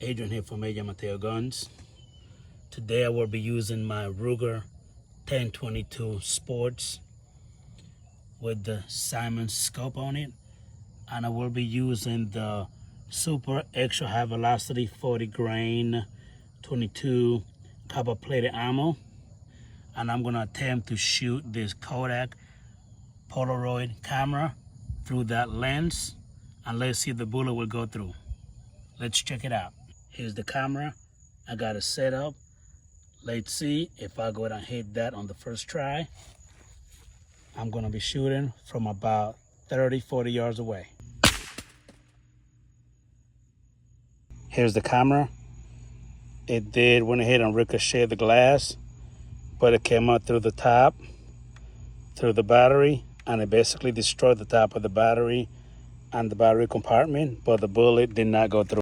Adrian here from Adrian Mateo Guns. Today I will be using my Ruger 1022 Sports with the Simon scope on it, and I will be using the super extra high velocity 40 grain 22 copper plated ammo, and I'm gonna attempt to shoot this Kodak Polaroid camera through that lens, and let's see if the bullet will go through. Let's check it out. Here's the camera. I got it set up. Let's see if I go ahead and hit that on the first try. I'm gonna be shooting from about 30-40 yards away. Here's the camera. It did went ahead and ricocheted the glass, but it came out through the top, through the battery, and it basically destroyed the top of the battery and the battery compartment, but the bullet did not go through.